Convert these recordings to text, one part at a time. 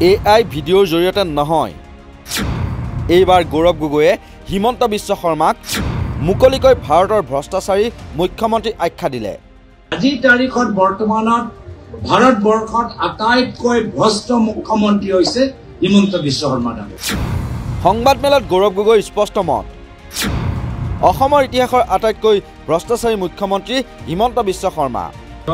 AI ভিডিঅ'ৰ জৰিয়তে নহয় এইবাৰ গৌৰৱ গগৈয়ে হিমন্ত বিশ্ব শৰ্মাক মুকলিকৈ ভাৰতৰ ভ্ৰষ্টাচাৰী মুখ্যমন্ত্ৰী আখ্যা দিলে। আজিৰ তাৰিখত বৰ্তমানত ভাৰতবৰ্ষত আটাইতকৈ ভ্ৰষ্ট মুখ্যমন্ত্ৰী হৈছে হিমন্ত বিশ্ব শৰ্মা ডাঙৰীয়া। সংবাদমেলত গৌৰৱ গগৈৰ স্পষ্ট মত, অসমৰ ইতিহাসৰ আটাইতকৈ ভ্ৰষ্টাচাৰী মুখ্যমন্ত্ৰী হিমন্ত বিশ্ব শৰ্মা।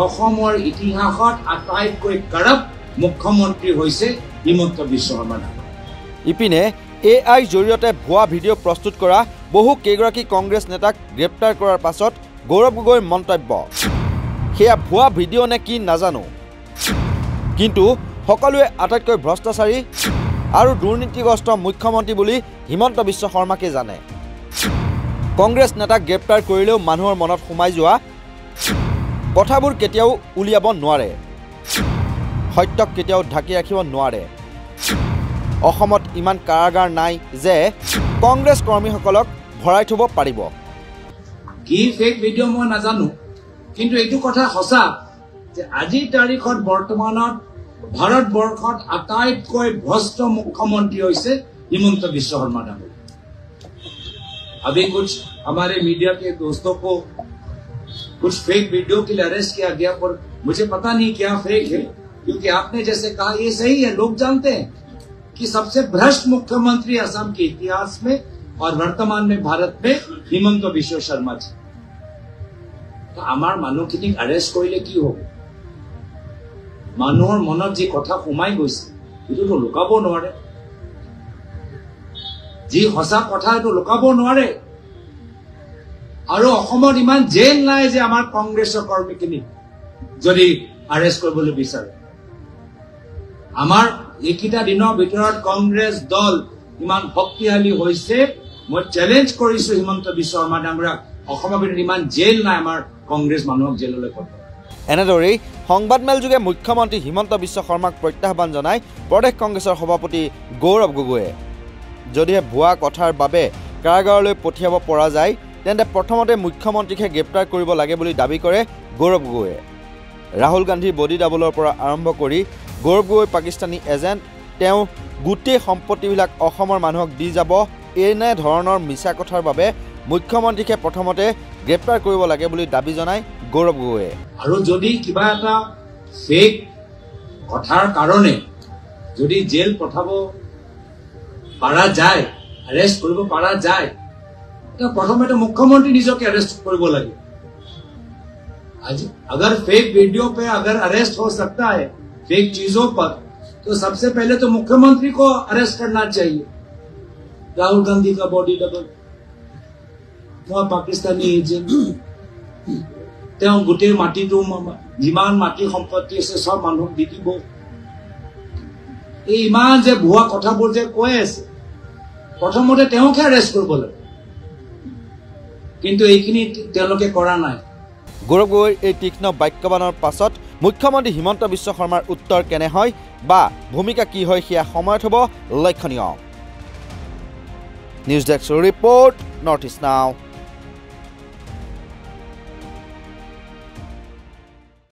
অসমৰ ইতিহাসত আটাইতকৈ কাৰাপ মুখ্যমন্ত্ৰী হৈছে হিমন্ত বিশ্ব শৰ্মা ডাঙৰীয়া। ইপিনে AI জৰিয়তে ভুৱা ভিডিঅ' প্ৰস্তুত কৰা বহু কেইগৰাকী কংগ্ৰেছ নেতাক গ্ৰেপ্তাৰ কৰাৰ পাছত গৌৰৱ গগৈৰ মন্তব্য, সেয়া ভুৱা ভিডিঅ' নে কি নাজানো, কিন্তু সকলোৱে আটাইতকৈ ভ্ৰষ্টাচাৰী আৰু দুৰ্নীতিগ্ৰস্ত মুখ্যমন্ত্ৰী বুলি হিমন্ত বিশ্ব শৰ্মাকে জানে। কংগ্ৰেছ নেতাক গ্ৰেপ্তাৰ কৰিলেও মানুহৰ মনত সোমাই যোৱা কথাবোৰ কেতিয়াও উলিয়াব নোৱাৰে, সত্যক কেতিয়াও ঢাকি ৰাখিব নোৱাৰে। অসমত ইমান কাৰাগাৰ নাই যে কংগ্ৰেছ কৰ্মীসকলক ভৰাই থব পাৰিব। কি ফেক ভিডিঅ' মই নাজানো, কিন্তু এইটো কথা সঁচা যে আজিৰ তাৰিখত বৰ্তমানত ভাৰতবৰ্ষত আটাইতকৈ ভ্ৰষ্ট মুখ্যমন্ত্ৰী হৈছে हिमंत विश्व शर्मा डांगरी। अभी कुछ हमारे मीडिया के दोस्तों को कुछ फेक वीडियो के लिए अरेस्ट किया गया, पर मुझे पता नहीं क्या फेक है, क्योंकि आपने जैसे कहा ये सही है। लोग जानते हैं कि सबसे भ्रष्ट मुख्यमंत्री असम के इतिहास में और वर्तमान में भारत में हिमंत विश्व शर्मा जी। तो आमार मानुखिनिक अरेस्ट करिले कि हो, मानुहर मनत जी कथा सोमाई गइছে एटुतो लुकाब नोवारे, जी हसा कथा एटु लुकाब नोवारे। आरो अসমत इमान जेल नाइ जे आमार कांग्रेसर कर्मीखिनिक जदि अरेस्ट কৰিবলৈ বিচাৰে। आमार एकिटा दिনৰ ভিতৰত कांग्रेस दल इमान शक्तिशाली হৈছে। মই চ্যালেঞ্জ কৰিছো হিমন্ত বিশ্ব শৰ্মা ডাঙৰীয়াক, অসমৰ ভিতৰত ইমান জেল নাই আমাৰ কংগ্ৰেছ মানুহক জেললৈ পঠাব। এনেদৰেই সংবাদমেল যোগে মুখ্যমন্ত্ৰী হিমন্ত বিশ্ব শৰ্মাক প্ৰত্যাহ্বান জনাই প্ৰদেশ কংগ্ৰেছৰ সভাপতি গৌৰৱ গগৈয়ে। যদিহে ভুৱা কথাৰ বাবে কাৰাগাৰলৈ পঠিয়াব পৰা যায় তেন্তে প্ৰথমতে মুখ্যমন্ত্ৰীকে গ্ৰেপ্তাৰ কৰিব লাগে বুলি দাবী কৰে গৌৰৱ গগৈয়ে। ৰাহুল গান্ধীৰ বডি ডাবলৰ পৰা আৰম্ভ কৰি গৌৰৱ গগৈ পাকিস্তানী এজেণ্ট, তেওঁ গোটেই সম্পত্তিবিলাক অসমৰ মানুহক দি যাব, এনে ধৰণৰ মিছা কথাৰ বাবে মুখ্যমন্ত্ৰীকে প্ৰথমতে গ্ৰেপ্তাৰ কৰিব লাগে বুলি দাবী জনাই গৌৰৱ গগৈয়ে। আৰু যদি কিবা এটা ফেক কথাৰ কাৰণে যদি জেল পঠাব পাৰা যায়, अरेस्ट কৰিব পাৰা যায়, तो प्रथमते मुख्यमंत्री निजके अरेस्ट কৰিব লাগে। आज अगर फेक वीडियो पे अगर अरेस्ट हो सकता है फेक चीजों पर, तो सबसे पहले तो मुख्यमंत्री को अरेस्ट करना चाहिए। राहुल गांधी का बॉडी डबल, वहां पाकिस्तानी एजेंट, তেওঁ গোটেই মাটিটো যিমান মাটি সম্পত্তি আছে সব মানুহক দি দিব। এই ইমান যে ভুৱা কথাবোৰ যে কৈ আছে, প্ৰথমতে তেওঁকে अरेस्ट কৰিব লাগে, কিন্তু এইখিনি তেওঁলোকে কৰা নাই। গৌৰৱ গগৈৰ এই তীক্ষ্ণ বাক্যবাণৰ পাছত মুখ্যমন্ত্ৰী হিমন্ত বিশ্ব শৰ্মাৰ উত্তৰ কেনে হয় বা ভূমিকা কি হয় সেয়া সময়ত হ'ব লক্ষণীয়। News desk report, north east নাও।